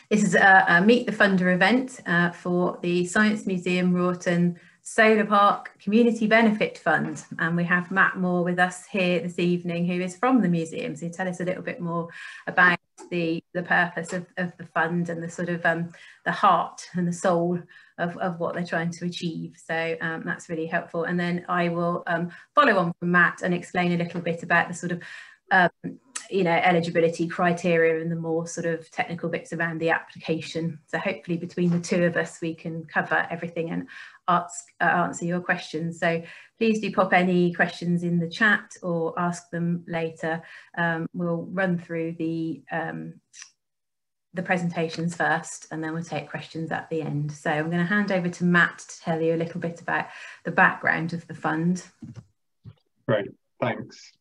This is a Meet the Funder event for the Science Museum Wroughton Solar Park Community Benefit Fund, and we have Matt Moore with us here this evening, who is from the museum. So tell us a little bit more about the purpose of the fund and the sort of the heart and the soul of what they're trying to achieve. So that's really helpful. And then I will follow on from Matt and explain a little bit about the sort of eligibility criteria and the more sort of technical bits around the application. So hopefully between the two of us we can cover everything and answer your questions. So please do pop any questions in the chat or ask them later. We'll run through the presentations first, and then we'll take questions at the end. So I'm going to hand over to Matt to tell you a little bit about the background of the fund. Great, thanks.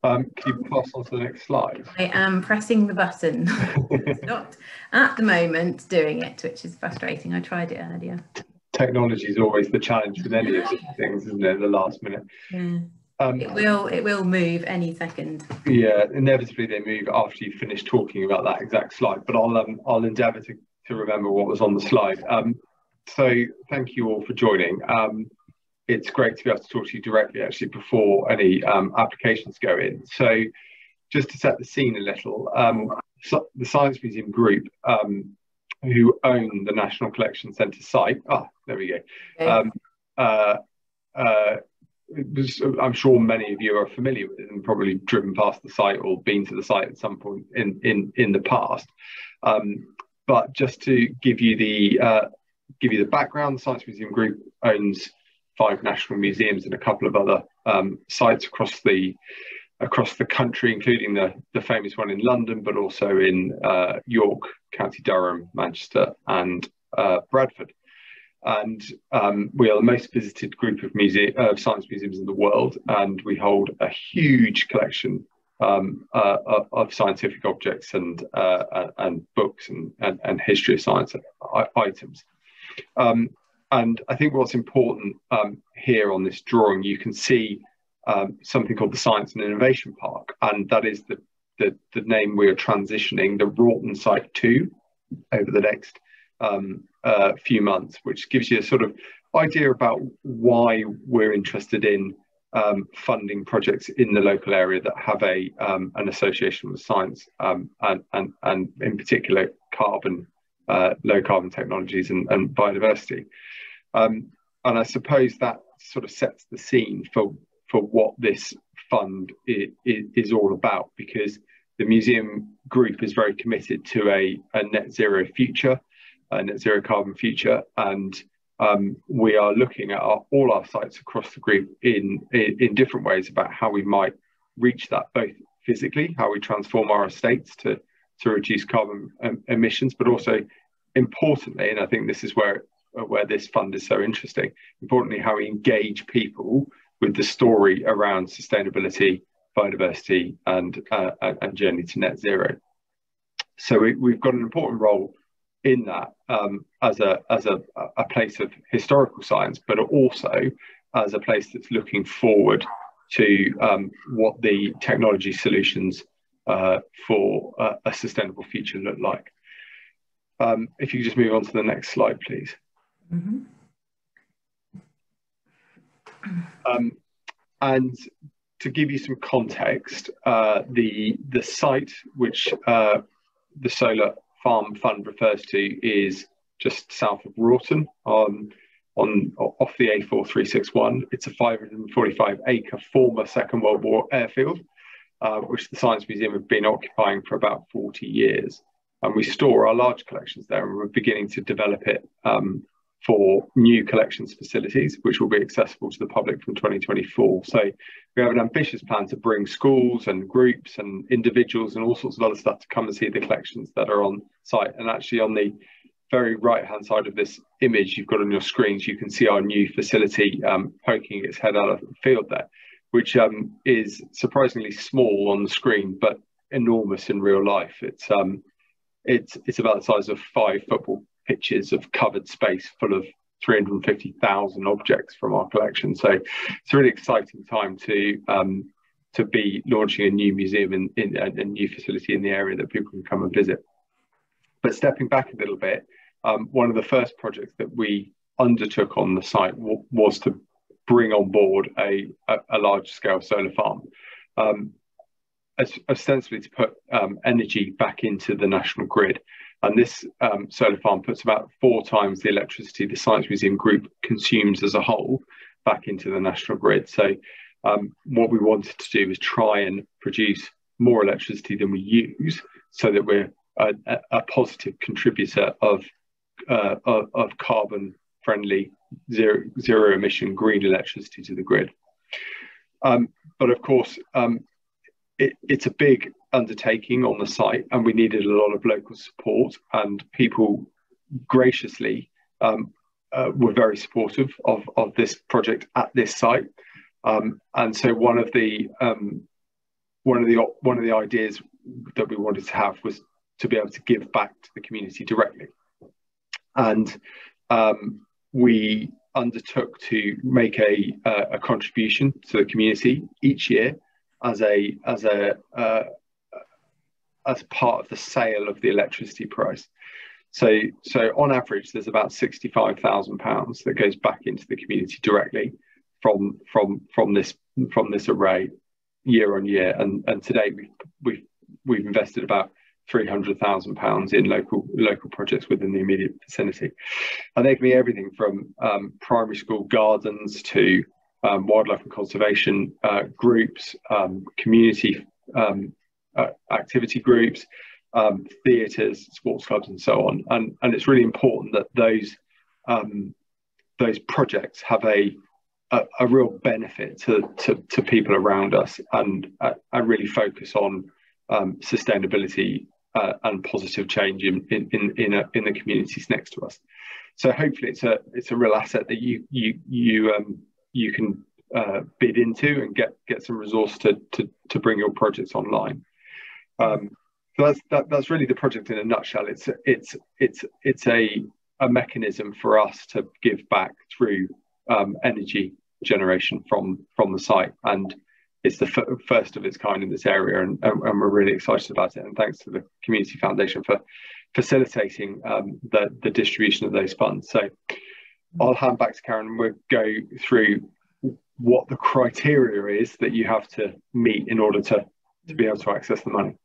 Can you pass on to the next slide? I am pressing the button. It's not at the moment doing it, which is frustrating. I tried it earlier. Technology is always the challenge with any of these things, isn't it? The last minute. Yeah. It will move any second. Yeah, inevitably they move after you finish talking about that exact slide. But I'll endeavour to remember what was on the slide. So thank you all for joining. It's great to be able to talk to you directly, actually, before any applications go in. So just to set the scene a little, the Science Museum Group, who own the National Collection Centre site, there we go. Okay. I'm sure many of you are familiar with it and probably driven past the site or been to the site at some point in the past. But just to give you the background, the Science Museum Group owns 5 national museums and a couple of other sites across the country, including the famous one in London, but also in York, County Durham, Manchester, and Bradford. And we are the most visited group of science museums in the world, and we hold a huge collection of scientific objects and books and history of science items. And I think what's important here on this drawing, you can see something called the Science and Innovation Park, and that is the name we are transitioning the Wroughton site to over the next few months, which gives you a sort of idea about why we're interested in funding projects in the local area that have an association with science and in particular low carbon technologies and biodiversity. And I suppose that sort of sets the scene for what this fund is all about, because the museum group is very committed to a net zero future, a net zero carbon future, and we are looking at all our sites across the group in different ways about how we might reach that, both physically, how we transform our estates to reduce carbon emissions, but also importantly, and I think this is where this fund is so interesting, importantly, how we engage people with the story around sustainability, biodiversity, and journey to net zero. So we've got an important role in that as a place of historical science, but also as a place that's looking forward to what the technology solutions for a sustainable future look like. If you could just move on to the next slide, please. Mm-hmm. And to give you some context, the site which the Solar Farm Fund refers to is just south of Wroughton off the A4361. It's a 545-acre former Second World War airfield, which the Science Museum have been occupying for about 40 years. And we store our large collections there, and we're beginning to develop it for new collections facilities, which will be accessible to the public from 2024. So we have an ambitious plan to bring schools and groups and individuals and all sorts of other stuff to come and see the collections that are on site. And actually on the very right-hand side of this image you've got on your screens, you can see our new facility poking its head out of the field there, which is surprisingly small on the screen, but enormous in real life. It's about the size of 5 football pitches of covered space full of 350,000 objects from our collection. So it's a really exciting time to be launching a new museum in a new facility in the area that people can come and visit. But stepping back a little bit, one of the first projects that we undertook on the site was to bring on board a large-scale solar farm, ostensibly to put energy back into the national grid. And this solar farm puts about 4 times the electricity the Science Museum Group consumes as a whole back into the national grid. So what we wanted to do is try and produce more electricity than we use, so that we're a positive contributor of carbon-friendly, zero emission green electricity to the grid. But of course, it's a big undertaking on the site, and we needed a lot of local support, and people graciously were very supportive of this project at this site. And so one of the ideas that we wanted to have was to be able to give back to the community directly. And we undertook to make a contribution to the community each year as part of the sale of the electricity price. So on average, there's about £65,000 that goes back into the community directly from this array year on year. And today we've invested about £300,000 in local projects within the immediate vicinity, and they can be everything from primary school gardens to wildlife and conservation groups, community activity groups, theatres, sports clubs, and so on. And it's really important that those projects have a real benefit to people around us, and really focus on sustainability and positive change in the communities next to us. So hopefully it's a real asset that you can bid into and get some resource to bring your projects online. So that's really the project in a nutshell. It's a mechanism for us to give back through energy generation from the site, and it's the first of its kind in this area, and we're really excited about it. And thanks to the Community Foundation for facilitating the distribution of those funds. So I'll hand back to Karen, and we'll go through what the criteria is that you have to meet in order to be able to access the money.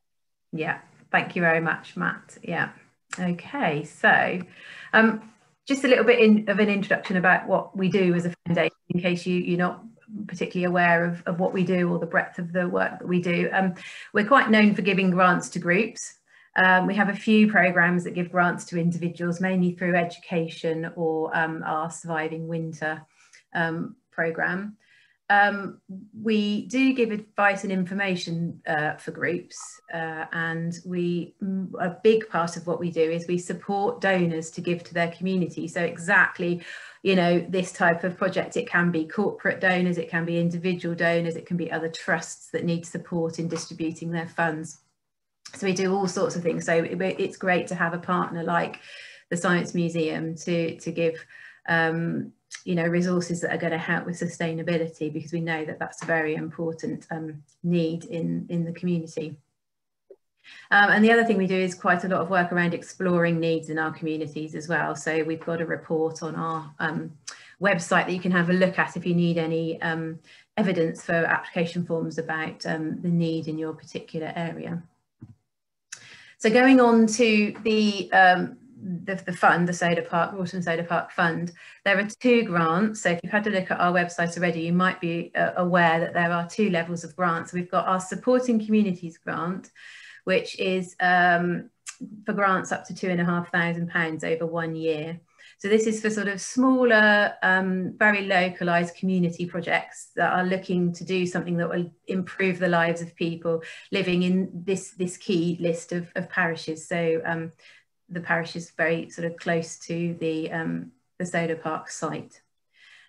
Yeah, thank you very much, Matt. Yeah, okay, so just a little bit of an introduction about what we do as a foundation, in case you're not particularly aware of what we do or the breadth of the work that we do. We're quite known for giving grants to groups. We have a few programmes that give grants to individuals, mainly through education or our Surviving Winter programme. We do give advice and information for groups, and a big part of what we do is we support donors to give to their community. So exactly, you know, this type of project, it can be corporate donors, it can be individual donors, it can be other trusts that need support in distributing their funds. So we do all sorts of things. So it's great to have a partner like the Science Museum to give you know, resources that are going to help with sustainability, because we know that that's a very important need in the community. And the other thing we do is quite a lot of work around exploring needs in our communities as well. So we've got a report on our website that you can have a look at if you need any evidence for application forms about the need in your particular area. So going on to the fund, the Solar Park, Wroughton Solar Park Fund, there are 2 grants. So if you've had a look at our website already, you might be aware that there are 2 levels of grants. We've got our Supporting Communities grant, which is for grants up to £2,500 over 1 year. So this is for sort of smaller, very localised community projects that are looking to do something that will improve the lives of people living in this key list of parishes. So the parish is very sort of close to the solar park site.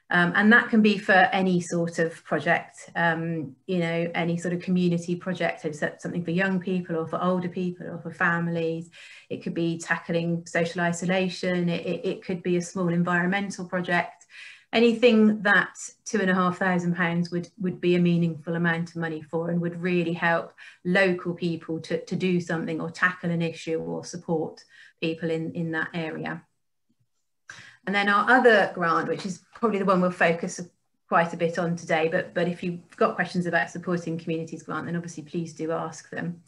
And that can be for any sort of project, you know, any sort of community project, so something for young people or for older people or for families. It could be tackling social isolation. It could be a small environmental project. anything that £2,500 would be a meaningful amount of money for, and would really help local people to do something or tackle an issue or support people in that area. And then our other grant, which is probably the one we'll focus quite a bit on today, but if you've got questions about supporting communities grant, then obviously please do ask them.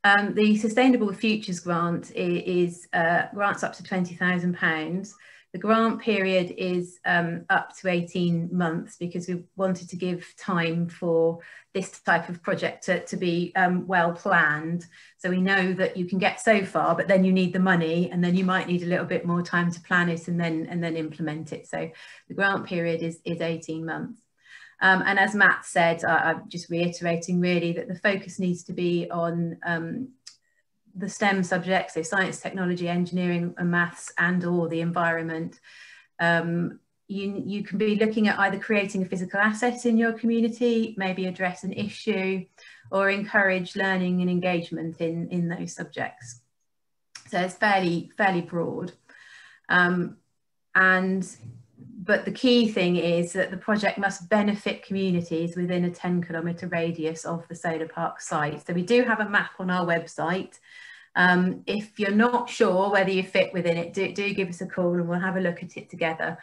The Sustainable Futures grant is grants up to £20,000. The grant period is up to 18 months because we wanted to give time for this type of project to be well planned. So we know that you can get so far, but then you need the money, and then you might need a little bit more time to plan it and then implement it. So the grant period is 18 months. And as Matt said, I'm just reiterating really that the focus needs to be on the STEM subjects, so science, technology, engineering and maths, and or the environment. You can be looking at either creating a physical asset in your community, maybe address an issue, or encourage learning and engagement in those subjects. So it's fairly broad. But the key thing is that the project must benefit communities within a 10-kilometre radius of the solar park site. So we do have a map on our website. If you're not sure whether you fit within it, do give us a call and we'll have a look at it together.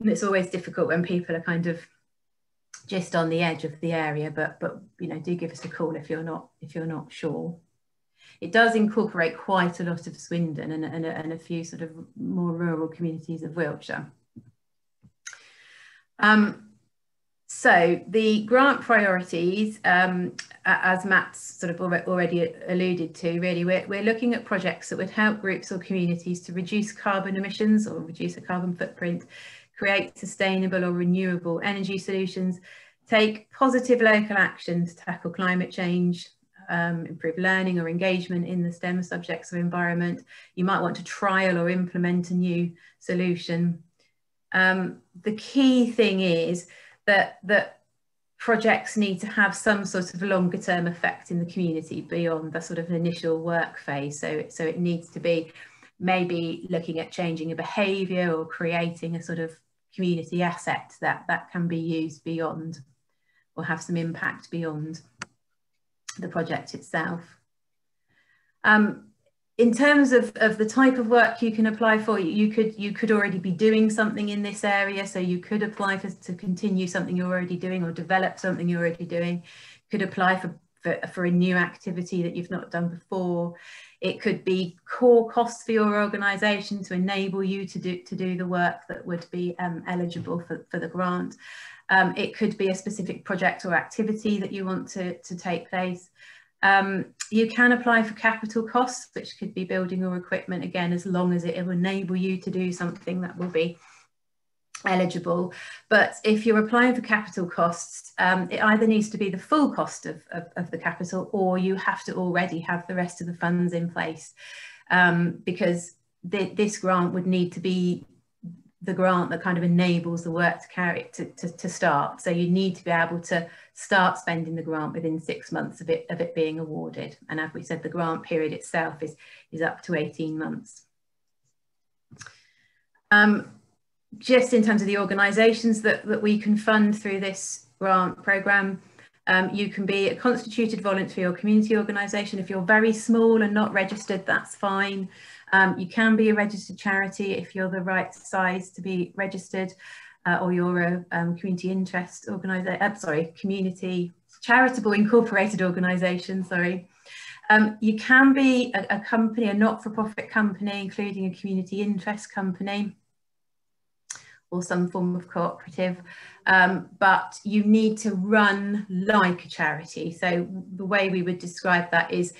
It's always difficult when people are kind of just on the edge of the area, but you know, do give us a call if you're not sure. It does incorporate quite a lot of Swindon and a few sort of more rural communities of Wiltshire. So the grant priorities, as Matt's sort of already alluded to, really we're looking at projects that would help groups or communities to reduce carbon emissions or reduce a carbon footprint, create sustainable or renewable energy solutions, take positive local action to tackle climate change, improve learning or engagement in the STEM subjects or environment. You might want to trial or implement a new solution. The key thing is that projects need to have some sort of longer term effect in the community beyond the sort of initial work phase. So it needs to be maybe looking at changing a behaviour or creating a sort of community asset that can be used beyond or have some impact beyond the project itself. In terms of the type of work you can apply for, you could already be doing something in this area, so you could apply to continue something you're already doing or develop something you're already doing. You could apply for a new activity that you've not done before. It could be core costs for your organisation to enable you to do the work that would be eligible for the grant. It could be a specific project or activity that you want to take place. You can apply for capital costs, which could be building or equipment, again, as long as it will enable you to do something that will be eligible. But if you're applying for capital costs, it either needs to be the full cost of the capital, or you have to already have the rest of the funds in place, because this grant would need to be the grant that kind of enables the work to start. So you need to be able to start spending the grant within 6 months of it being awarded. And as we said, the grant period itself is up to 18 months. Just in terms of the organisations that we can fund through this grant programme, you can be a constituted voluntary or community organisation. If you're very small and not registered, that's fine. You can be a registered charity if you're the right size to be registered, or you're a community interest organisation, community charitable incorporated organisation, sorry. You can be a company, a not-for-profit company, including a community interest company or some form of cooperative, but you need to run like a charity. So the way we would describe that is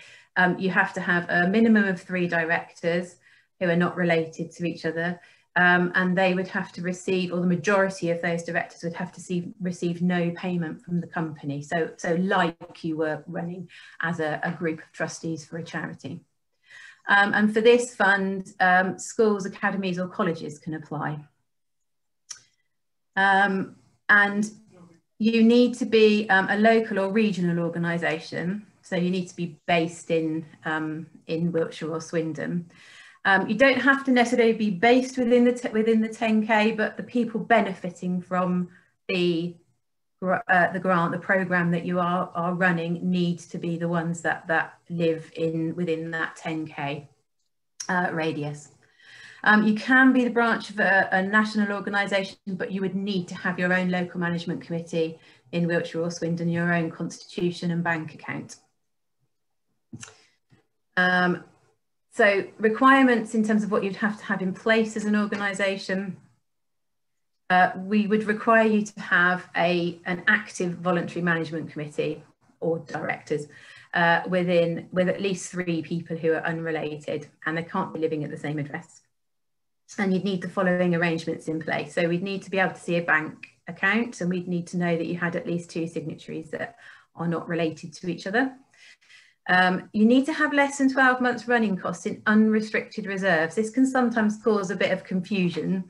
you have to have a minimum of 3 directors who are not related to each other, and they would have to receive, or the majority of those directors would have to receive no payment from the company. So like you were running as a group of trustees for a charity. And for this fund, schools, academies or colleges can apply. And you need to be a local or regional organisation. So you need to be based in Wiltshire or Swindon. You don't have to necessarily be based within the 10K, but the people benefiting from the grant, the programme that you are running, needs to be the ones that live within that 10K radius. You can be the branch of a national organisation, but you would need to have your own local management committee in Wiltshire or Swindon, your own constitution and bank account. So requirements in terms of what you'd have to have in place as an organisation. We would require you to have an active voluntary management committee or directors with at least 3 people who are unrelated, and they can't be living at the same address. And you'd need the following arrangements in place. So we'd need to be able to see a bank account, and we'd need to know that you had at least 2 signatories that are not related to each other. You need to have less than 12 months running costs in unrestricted reserves. This can sometimes cause a bit of confusion.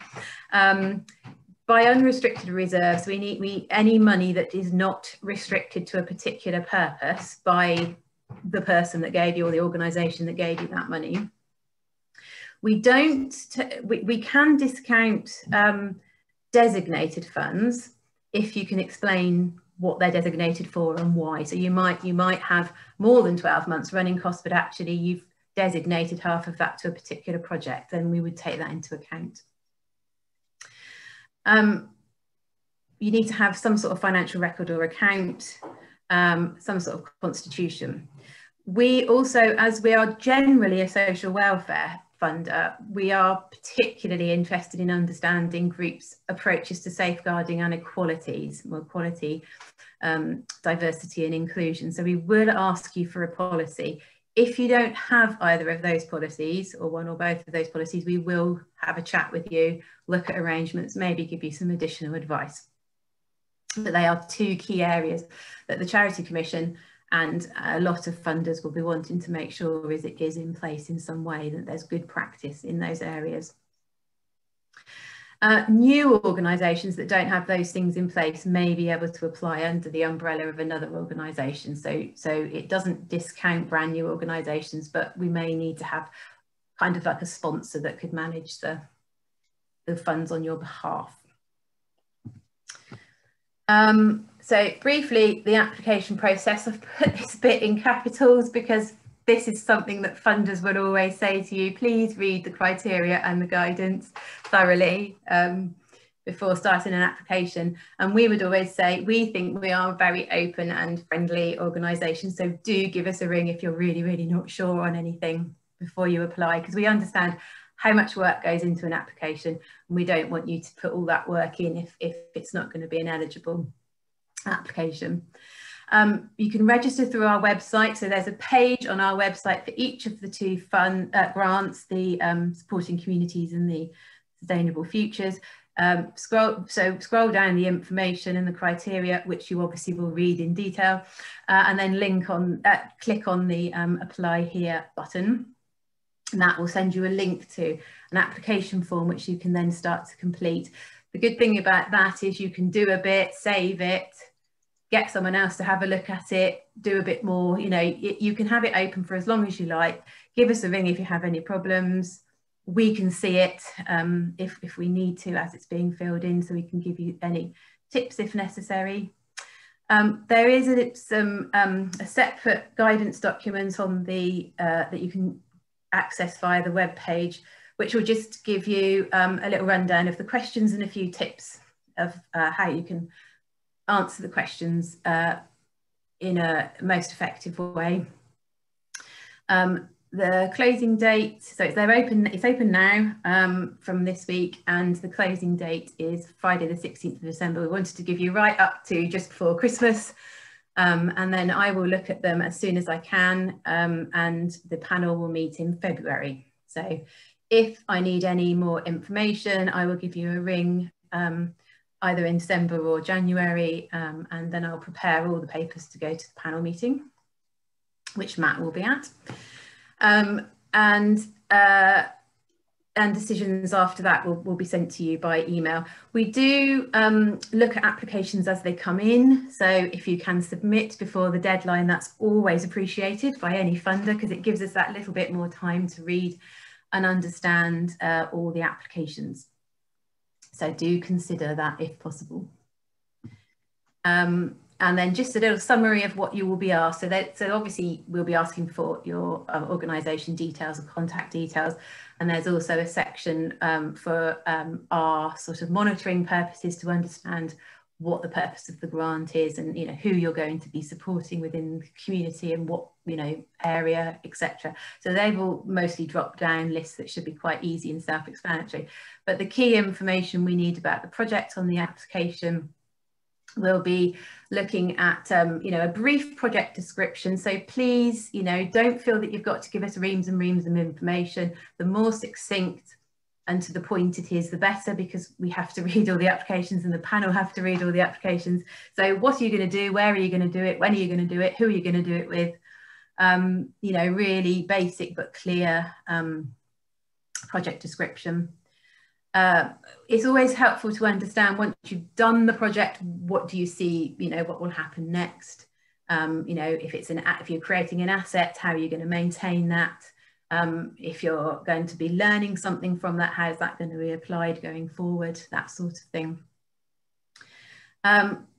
By unrestricted reserves, we need any money that is not restricted to a particular purpose by the person that gave you or the organisation that gave you that money. We can discount designated funds if you can explain what they're designated for and why. So you might have more than 12 months running costs, but actually you've designated half of that to a particular project, then we would take that into account. You need to have some sort of financial record or account, some sort of constitution. We also, as we are generally a social welfare funder, we are particularly interested in understanding groups' approaches to safeguarding and equality, diversity and inclusion. So we will ask you for a policy. If you don't have either of those policies, or one or both of those policies, we will have a chat with you, look at arrangements, maybe give you some additional advice. But they are 2 key areas that the Charity Commission and a lot of funders will be wanting to make sure it is in place in some way, that there's good practice in those areas. New organisations that don't have those things in place may be able to apply under the umbrella of another organisation. So it doesn't discount brand new organisations, but we may need to have kind of like a sponsor that could manage the funds on your behalf. So briefly, the application process, I've put this bit in capitals because this is something that funders will always say to you: please read the criteria and the guidance thoroughly before starting an application. And we would always say, we think we are a very open and friendly organisation, so do give us a ring if you're really, really not sure on anything before you apply, because we understand how much work goes into an application, and we don't want you to put all that work in if it's not going to be an eligible application. You can register through our website, so there's a page on our website for each of the 2 grants, the supporting communities and the sustainable futures. Scroll down the information and the criteria, which you obviously will read in detail, and then click on the apply here button, and that will send you a link to an application form which you can then start to complete. The good thing about that is you can do a bit, save it, get someone else to have a look at it, do a bit more, you know, you can have it open for as long as you like. Give us a ring if you have any problems. We can see it if we need to as it's being filled in, so we can give you any tips if necessary. There is a separate guidance document on that you can access via the web page, which will just give you a little rundown of the questions and a few tips of how you can answer the questions in a most effective way. The closing date, so it's open now from this week, and the closing date is Friday the 16th of December. We wanted to give you right up to just before Christmas, and then I will look at them as soon as I can, and the panel will meet in February. So if I need any more information, I will give you a ring either in December or January, and then I'll prepare all the papers to go to the panel meeting, which Matt will be at. And decisions after that will be sent to you by email. We do look at applications as they come in, so if you can submit before the deadline, that's always appreciated by any funder, because it gives us that little bit more time to read and understand all the applications. So do consider that if possible. And then just a little summary of what you will be asked. So obviously we'll be asking for your organisation details and contact details. And there's also a section for our sort of monitoring purposes to understand what the purpose of the grant is, and who you're going to be supporting within the community and what area, etc. So they've all mostly dropped down lists that should be quite easy and self-explanatory. But the key information we need about the project on the application, we'll be looking at a brief project description. So please don't feel that you've got to give us reams and reams of information. The more succinct and to the point it is, the better, because we have to read all the applications and the panel have to read all the applications. So what are you going to do? Where are you going to do it? When are you going to do it? Who are you going to do it with? Really basic but clear project description. It's always helpful to understand, once you've done the project, what do you see, what will happen next? If you're creating an asset, how are you going to maintain that? If you're going to be learning something from that, how is that going to be applied going forward? That sort of thing.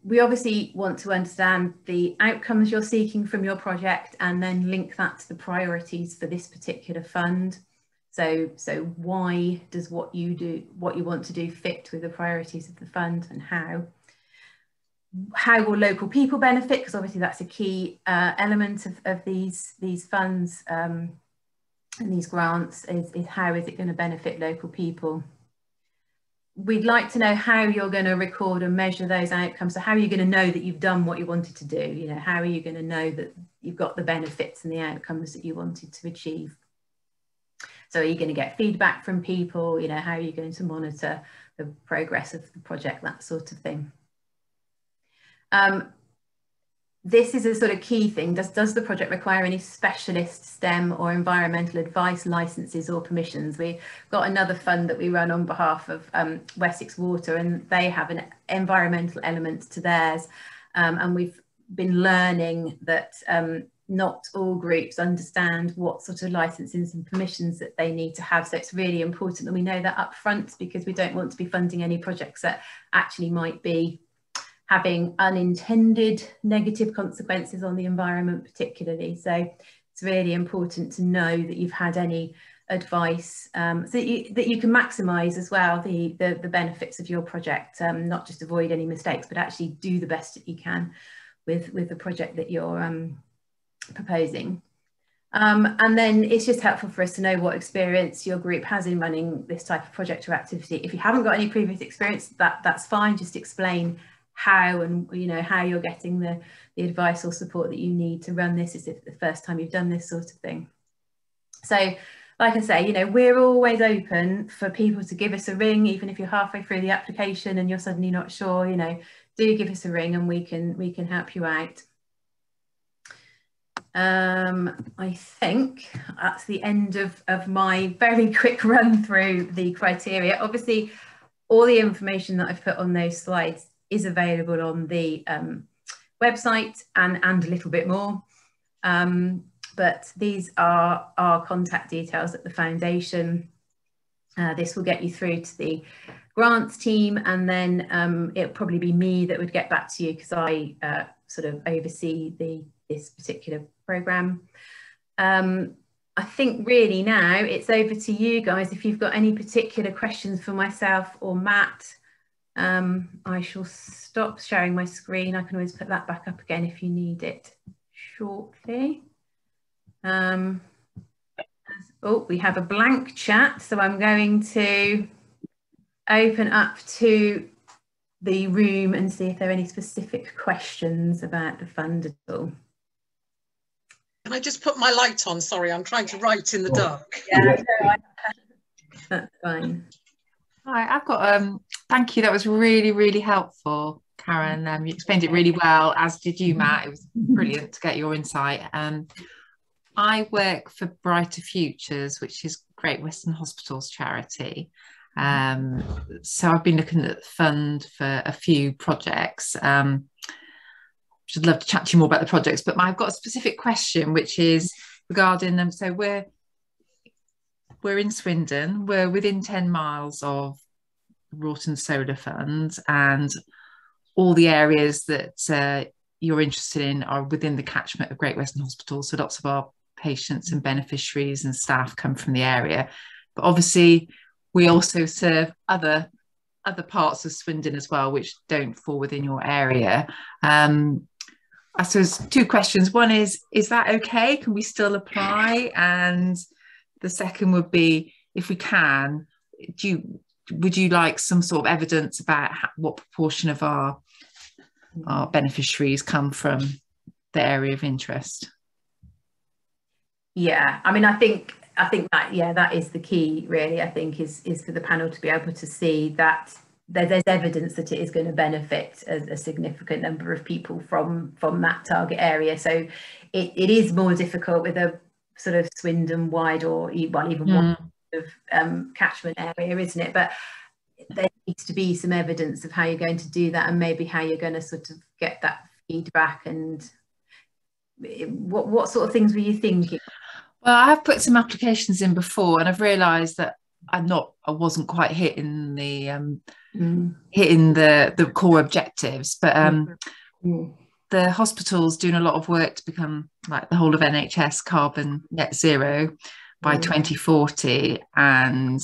We obviously want to understand the outcomes you're seeking from your project, and then link that to the priorities for this particular fund. So why does what you want to do fit with the priorities of the fund, and how? How will local people benefit? Because obviously that's a key element of these funds and these grants, is how is it going to benefit local people? We'd like to know how you're going to record and measure those outcomes. So how are you going to know that you've done what you wanted to do? How are you going to know that you've got the benefits and the outcomes that you wanted to achieve? So are you going to get feedback from people? How are you going to monitor the progress of the project, that sort of thing. This is a sort of key thing. Does the project require any specialist STEM or environmental advice licenses or permissions? We've got another fund that we run on behalf of Wessex Water, and they have an environmental element to theirs. And we've been learning that not all groups understand what sort of licenses and permissions that they need to have. So it's really important that we know that up front, because we don't want to be funding any projects that actually might be having unintended negative consequences on the environment particularly. So it's really important to know that you've had any advice so that you can maximise as well the benefits of your project, not just avoid any mistakes, but actually do the best that you can with the project that you're proposing. And then it's just helpful for us to know what experience your group has in running this type of project or activity. If you haven't got any previous experience, that's fine. Just explain how, and how you're getting the advice or support that you need to run this. Is it the first time you've done this sort of thing? So like I say, we're always open for people to give us a ring, even if you're halfway through the application and you're suddenly not sure. Do give us a ring and we can help you out. I think that's the end of my very quick run through the criteria. Obviously, all the information that I've put on those slides is available on the website and a little bit more. But these are our contact details at the foundation. This will get you through to the grants team, and then it'll probably be me that would get back to you, because I sort of oversee this particular programme. I think really now it's over to you guys. If you've got any particular questions for myself or Matt, I shall stop sharing my screen. I can always put that back up again if you need it shortly. Oh, we have a blank chat, so I'm going to open up to the room and see if there are any specific questions about the fund at all. Can I just put my light on? Sorry, I'm trying to write in the dark. Yeah, that's fine. Hi, I've got thank you. That was really, really helpful, Karen. You explained it really well, as did you, Matt. It was brilliant to get your insight. I work for Brighter Futures, which is Great Western Hospitals charity. So I've been looking at the fund for a few projects. Which I'd love to chat to you more about the projects, but I've got a specific question which is regarding them. So we're we're in Swindon. We're within 10 miles of Wroughton Solar Fund, and all the areas that you're interested in are within the catchment of Great Western Hospital. So lots of our patients and beneficiaries and staff come from the area. But obviously, we also serve other parts of Swindon as well, which don't fall within your area. I suppose two questions. One is that okay? Can we still apply? And the second would be, if we can, would you like some sort of evidence about what proportion of our beneficiaries come from the area of interest? Yeah, I mean, I think that, yeah, that is the key, really. I think is for the panel to be able to see that there's evidence that it is going to benefit a significant number of people from that target area. So it is more difficult with a sort of Swindon wide or even one of catchment area, isn't it? But there needs to be some evidence of how you're going to do that, and maybe how you're going to sort of get that feedback. And what sort of things were you thinking? Well, I have put some applications in before, and I've realised that I wasn't quite hitting the core objectives. But the hospital's doing a lot of work to become like the whole of NHS Carbon Net Zero by 2040, and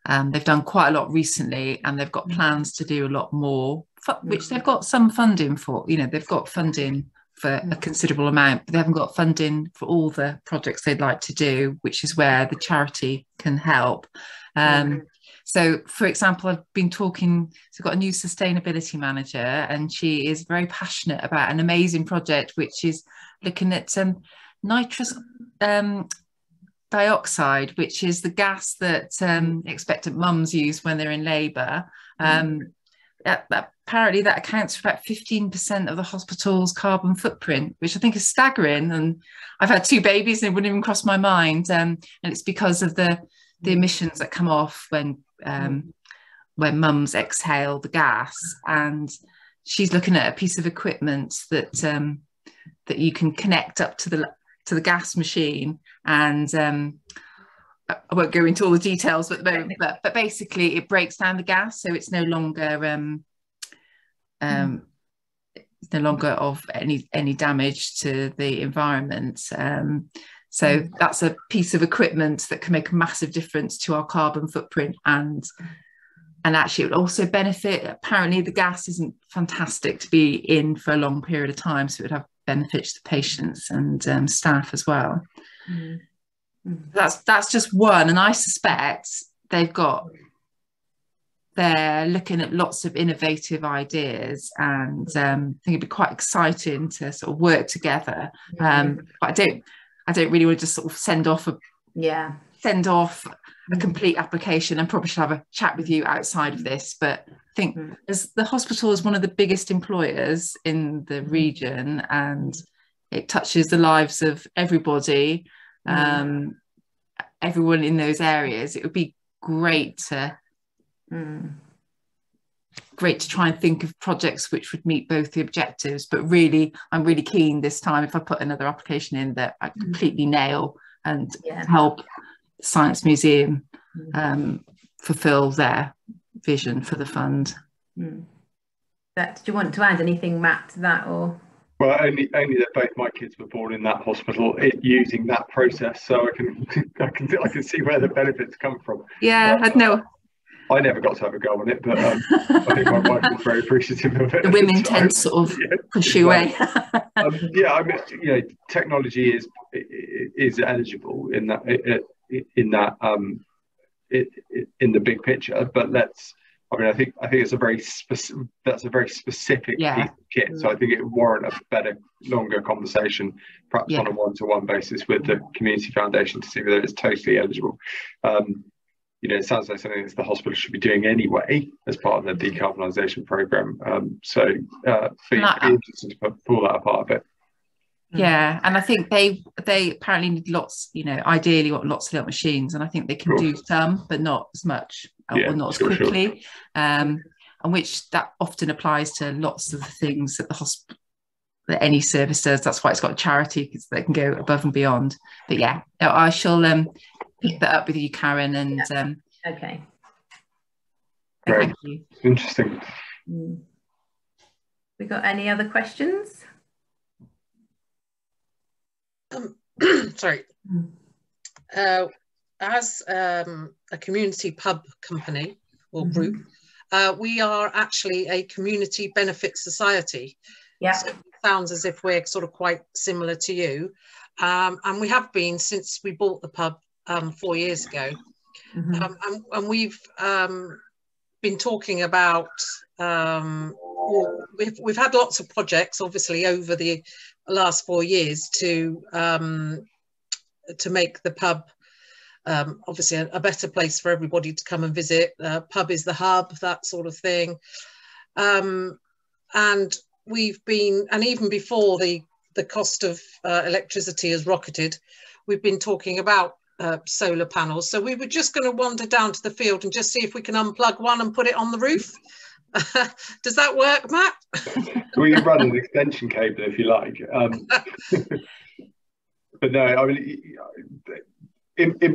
they've done quite a lot recently, and they've got plans to do a lot more, which they've got some funding for. You know, they've got funding for a considerable amount, but they haven't got funding for all the projects they'd like to do, which is where the charity can help. So, for example, I've been talking, so I've got a new sustainability manager, and she is very passionate about an amazing project which is looking at nitrous dioxide, which is the gas that expectant mums use when they're in labour. Apparently that accounts for about 15% of the hospital's carbon footprint, which I think is staggering. And I've had 2 babies and it wouldn't even cross my mind. And it's because of the emissions that come off when mums exhale the gas. And she's looking at a piece of equipment that you can connect up to the gas machine. And I won't go into all the details at the moment, but basically it breaks down the gas, so it's no longer of any damage to the environment. So that's a piece of equipment that can make a massive difference to our carbon footprint, and actually it would also benefit. Apparently the gas isn't fantastic to be in for a long period of time, so it would have benefits to patients and staff as well. That's just one, and I suspect they're looking at lots of innovative ideas, and I think it'd be quite exciting to sort of work together. But I don't really want to just sort of send off a complete application, and probably should have a chat with you outside of this. But I think as the hospital is one of the biggest employers in the region, and it touches the lives of everybody. Everyone in those areas, it would be great to try and think of projects which would meet both the objectives. But really, I'm really keen this time, if I put another application in, that I completely nail and help the Science Museum fulfil their vision for the fund. Do you want to add anything, Matt, to that? Or well, only that both my kids were born in that hospital using that process, so I can see where the benefits come from. Yeah, I know. I never got to have a go on it, but I think my wife was very appreciative of it. The women tend to sort of push you away. I mean, technology is eligible in the big picture, but I think it's a very specific piece of kit. So I think it would warrant a better, longer conversation, perhaps on a one-to-one basis with the community foundation, to see whether it's totally eligible. It sounds like something that the hospital should be doing anyway as part of their decarbonisation programme. So be interested to pull that apart a bit. Yeah, and I think they apparently need lots, ideally want lots of little machines, and I think they can do some, but not as much or not as quickly. And which that often applies to lots of the things that that any service does. That's why it's got a charity, because they can go above and beyond. But yeah, I shall pick that up with you, Karen, and okay. Great. Thank you. Interesting. We got any other questions? Sorry. As a community pub company or group, we are actually a community benefit society. Yeah. So it sounds as if we're sort of quite similar to you. And we have been since we bought the pub 4 years ago. And we've been talking about, we've had lots of projects, obviously, over the last 4 years to make the pub obviously a better place for everybody to come and visit. Pub is the hub, that sort of thing. And we've been, and even before the cost of electricity has rocketed, we've been talking about solar panels. So we were just going to wander down to the field and just see if we can unplug one and put it on the roof. Does that work, Matt? We can run an extension cable if you like. But no, I mean,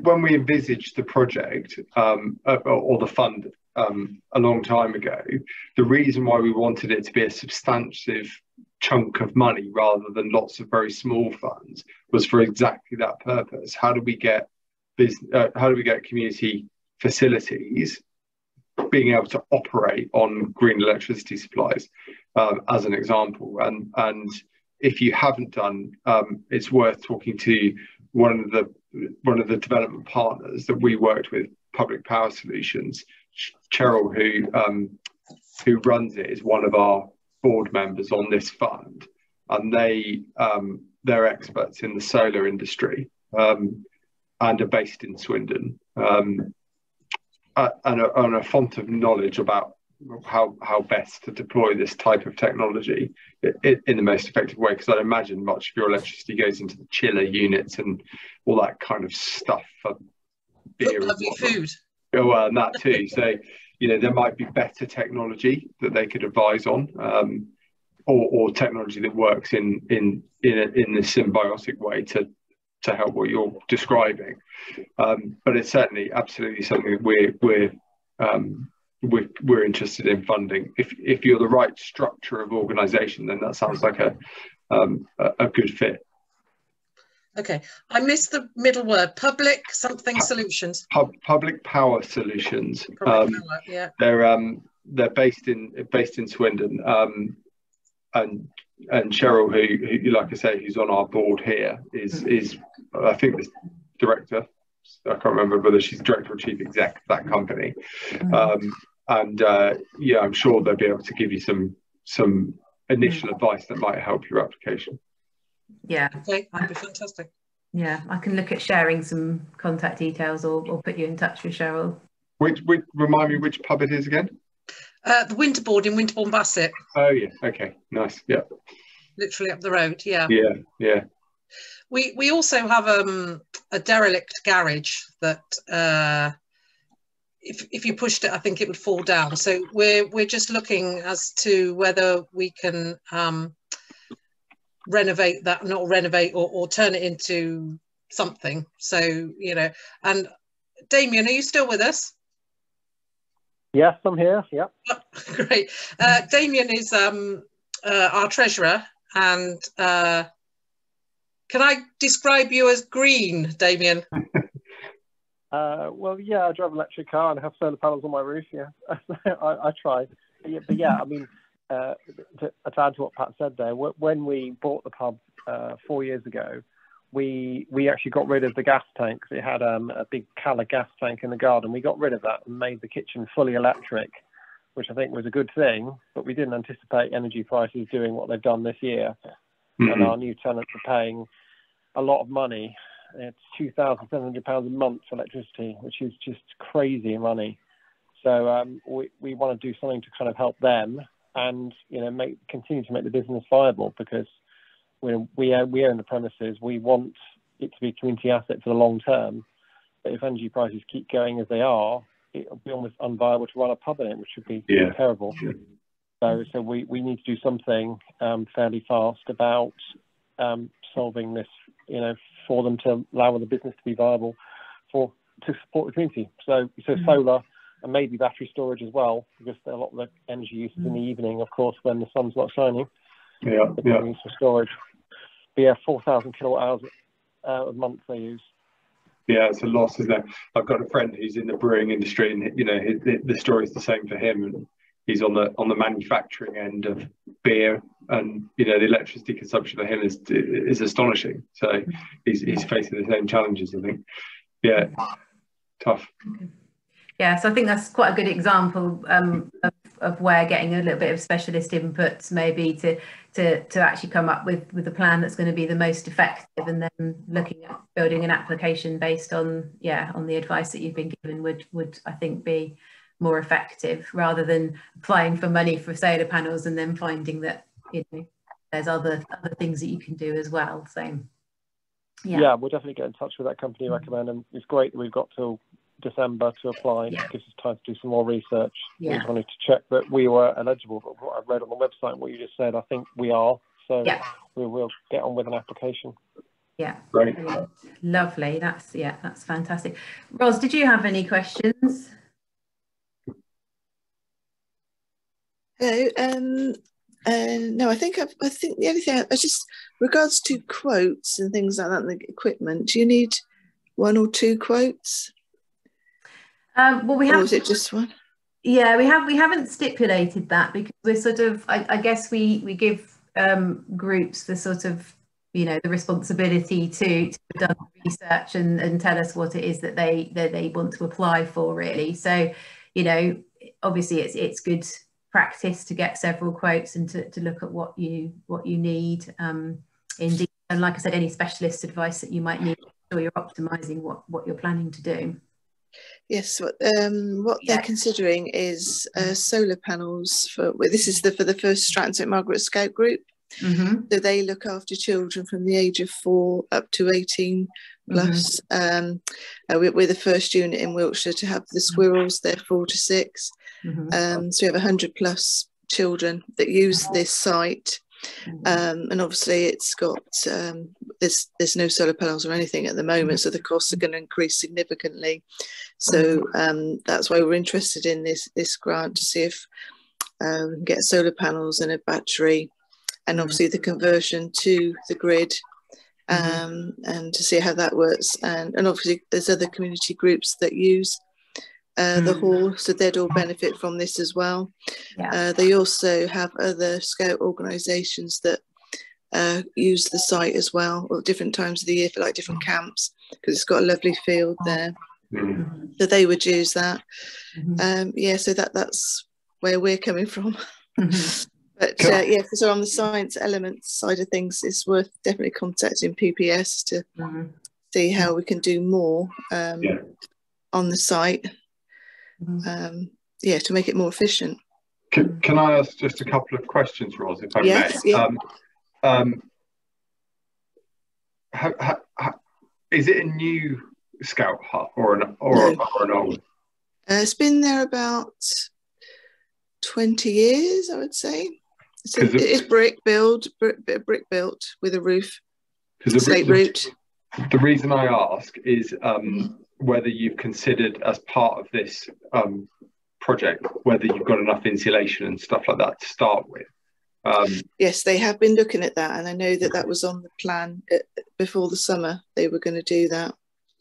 when we envisaged the project or the fund a long time ago, the reason why we wanted it to be a substantive chunk of money rather than lots of very small funds was for exactly that purpose. How do we get community facilities being able to operate on green electricity supplies, as an example? And if you haven't done, it's worth talking to one of the development partners that we worked with, Public Power Solutions. Cheryl, who runs it, is one of our board members on this fund, and they're experts in the solar industry and are based in Swindon, and a font of knowledge about how best to deploy this type of technology in the most effective way, because I'd imagine much of your electricity goes into the chiller units and all that kind of stuff for beer and food. Oh, well, and that too. So, there might be better technology that they could advise on, or technology that works in a symbiotic way to help what you're describing. But it's certainly absolutely something that we're interested in funding. If you're the right structure of organisation, then that sounds like a good fit. Okay, I missed the middle word. Public something solutions. Public Power Solutions. Public power, yeah. They're based in Swindon, and Cheryl, who like I say, who's on our board here, is I think the director. I can't remember whether she's director or chief exec of that company. Yeah, I'm sure they'll be able to give you some initial advice that might help your application. Yeah, okay, that'd be fantastic. Yeah, I can look at sharing some contact details or put you in touch with Cheryl. Which remind me which pub it is again? The Winterboard in Winterbourne Bassett. Oh yeah, okay, nice, yeah. Literally up the road, yeah. Yeah. We also have a derelict garage that if you pushed it, I think it would fall down. So we're just looking as to whether we can renovate that, not renovate, or turn it into something. So, and Damien, are you still with us? Yes, I'm here. Yeah. Oh, great. Damien is our treasurer, and can I describe you as green, Damien? Well, yeah, I drive an electric car and have solar panels on my roof. Yeah, I try. But yeah, I mean, to add to what Pat said there, when we bought the pub 4 years ago, we actually got rid of the gas tank. It had a big Cala gas tank in the garden. We got rid of that and made the kitchen fully electric, which I think was a good thing. But we didn't anticipate energy prices doing what they've done this year. And our new tenants are paying a lot of money. It's £2,700 a month for electricity, which is just crazy money. So we want to do something to kind of help them and continue to make the business viable, because we own the premises. We want it to be a community asset for the long term. But if energy prices keep going as they are, it'll be almost unviable to run a pub in it, which would be terrible. So we need to do something fairly fast about solving this, for them to allow the business to be viable for to support the community. So solar and maybe battery storage as well, because a lot of the energy use is in the evening, of course, when the sun's not shining. Yeah, yeah. Use for storage. But yeah, 4,000 kilowatt hours a month they use. Yeah, it's a loss, isn't it? I've got a friend who's in the brewing industry, and you know, the story's the same for him. And he's on the manufacturing end of beer, and you know, the electricity consumption for him is astonishing. So he's facing the same challenges, I think. Yeah, tough. Yeah, so I think that's quite a good example of where getting a little bit of specialist input maybe to actually come up with a plan that's going to be the most effective, and then looking at building an application based on the advice that you've been given would I think be more effective, rather than applying for money for solar panels and then finding that, you know, there's other things that you can do as well. So yeah, we'll definitely get in touch with that company you recommend, and it's great that we've got till December to apply. It gives us time to do some more research. We wanted to check that we were eligible, but what I've read on the website and what you just said, I think we are. So we will get on with an application. Yeah, great. Lovely. That's fantastic. Ros, did you have any questions? Hello. No, I think the only thing I just, regards to quotes and things like that, and the equipment, do you need one or two quotes? Well, we have. Or is it just one? Yeah, we haven't stipulated that, because we're sort of, I guess we give groups the sort of, you know, the responsibility to have done research and tell us what it is that they want to apply for, really. So, you know, obviously it's good practice to get several quotes and to look at what you need indeed, and like I said, any specialist advice that you might need, so you're optimizing what you're planning to do. Yes, what they're considering is solar panels for the first Stratton St Margaret Scout group. So they look after children from the age of 4 up to 18 plus. We're the first unit in Wiltshire to have the squirrels. They're 4 to 6. So we have 100 plus children that use this site, and obviously it's got there's no solar panels or anything at the moment, so the costs are going to increase significantly. So that's why we're interested in this grant, to see if we can get solar panels and a battery, and obviously the conversion to the grid, and to see how that works. And obviously there's other community groups that use the hall, so they'd all benefit from this as well. They also have other Scout organisations that use the site as well, at different times of the year for like different camps, because it's got a lovely field there. So they would use that. So that's where we're coming from. But so on the science elements side of things, it's worth definitely contacting PPS to see how we can do more on the site. To make it more efficient. Can I ask just a couple of questions, Ros, if I may? Is it a new Scout hut or an old? It's been there about 20 years, I would say. So it is brick built with a roof, slate roof. The reason I ask is whether you've considered, as part of this project, whether you've got enough insulation and stuff like that to start with. Yes, they have been looking at that, and I know that was on the plan before the summer. They were going to do that.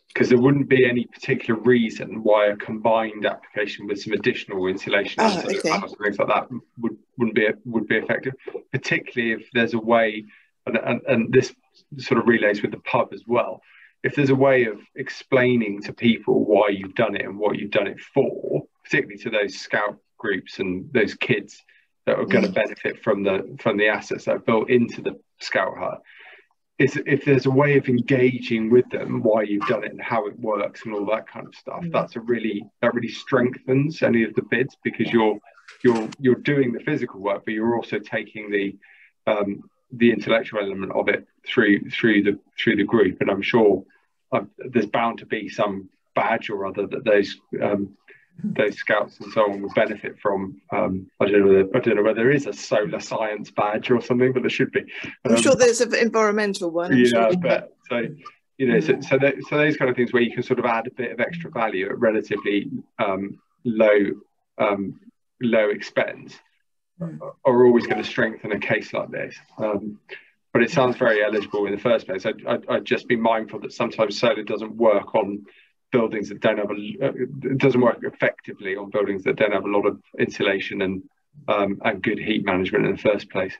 Because there wouldn't be any particular reason why a combined application with some additional insulation and things like that would be effective, particularly if there's a way, and this sort of relays with the pub as well. If there's a way of explaining to people why you've done it and what you've done it for, particularly to those Scout groups and those kids that are going to benefit from the assets that are built into the Scout hut, if there's a way of engaging with them why you've done it and how it works and all that kind of stuff, that really strengthens any of the bids, because you're doing the physical work, but you're also taking the intellectual element of it through the group. And I'm sure there's bound to be some badge or other that those Scouts and so on would benefit from. I don't know whether there is a solar science badge or something, but there should be. I'm sure there's an environmental one. I bet. So you know, so those kind of things where you can sort of add a bit of extra value at relatively low expense are always going to strengthen a case like this. But it sounds very eligible in the first place. I'd just be mindful that sometimes solar doesn't work on buildings that don't have it doesn't work effectively on buildings that don't have a lot of insulation and good heat management in the first place.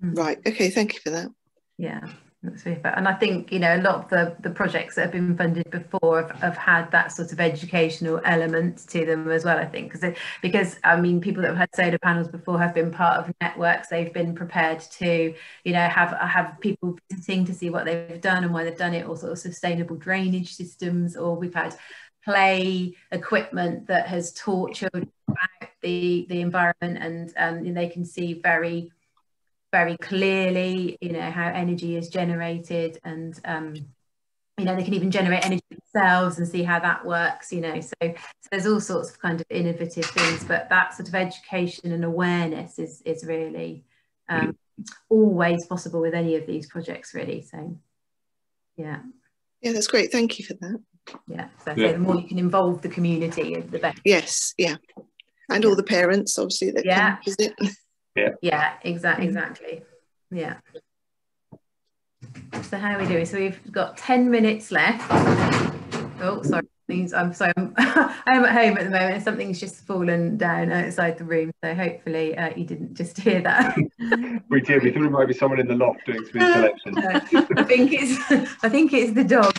Right. Okay. Thank you for that. Yeah. That's really fair. And I think, you know, a lot of the projects that have been funded before have had that sort of educational element to them as well, I think, because I mean, people that have had solar panels before have been part of networks. They've been prepared to, you know, have people visiting to see what they've done and why they've done it, or sort of sustainable drainage systems, or we've had play equipment that has taught children about the environment, and they can see very clearly, you know, how energy is generated, and you know, they can even generate energy themselves and see how that works, you know. So there's all sorts of kind of innovative things, but that sort of education and awareness is really always possible with any of these projects, really. So yeah, that's great. Thank you for that. Yeah, so the more you can involve the community, the better. Yes, yeah, and all the parents obviously that come visit. Yeah, exactly. Yeah. So how are we doing? So we've got 10 minutes left. Oh, sorry. I'm sorry. I'm at home at the moment and something's just fallen down outside the room. So hopefully you didn't just hear that. We did. We thought it might be someone in the loft doing some installation. I think it's the dog.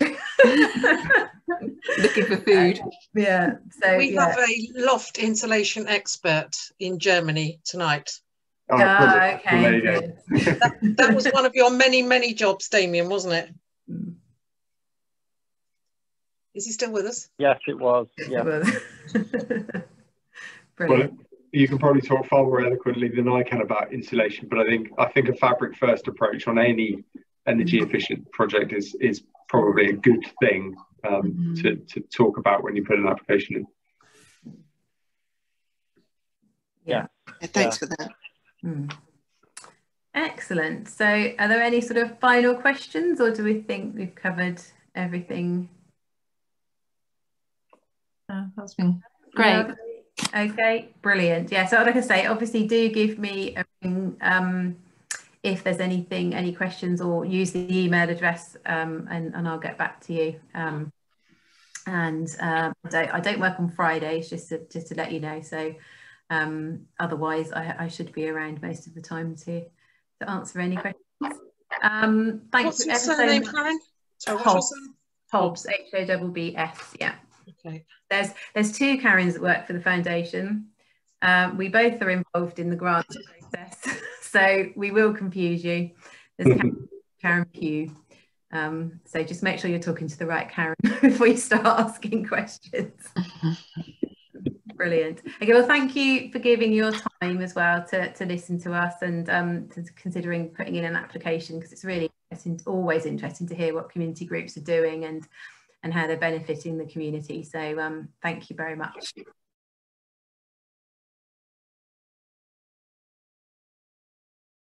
Looking for food. Yeah. So we have a loft insulation expert in Germany tonight. Oh, okay. That was one of your many jobs, Damien, wasn't it? Is he still with us? Yes, it was. Yeah. Well, you can probably talk far more eloquently than I can about insulation, but I think a fabric first approach on any energy efficient project is probably a good thing to talk about when you put an application in. Yeah. Thanks for that. Excellent. So are there any sort of final questions, or do we think we've covered everything? That's been great. Okay, brilliant. Yeah, so like I say, obviously do give me a ring if there's any questions, or use the email address and I'll get back to you. I don't work on Fridays, just to let you know. So otherwise I should be around most of the time to answer any questions. Thanks. What's your surname, Karen? Hobbs, Hobbs, yeah. Okay. There's two Karens that work for the foundation. We both are involved in the grant process, so we will confuse you. There's Karen Pugh. So just make sure you're talking to the right Karen before you start asking questions. Brilliant. Okay, well, thank you for giving your time as well to listen to us and to considering putting in an application, because it's really always interesting to hear what community groups are doing and how they're benefiting the community. So thank you very much.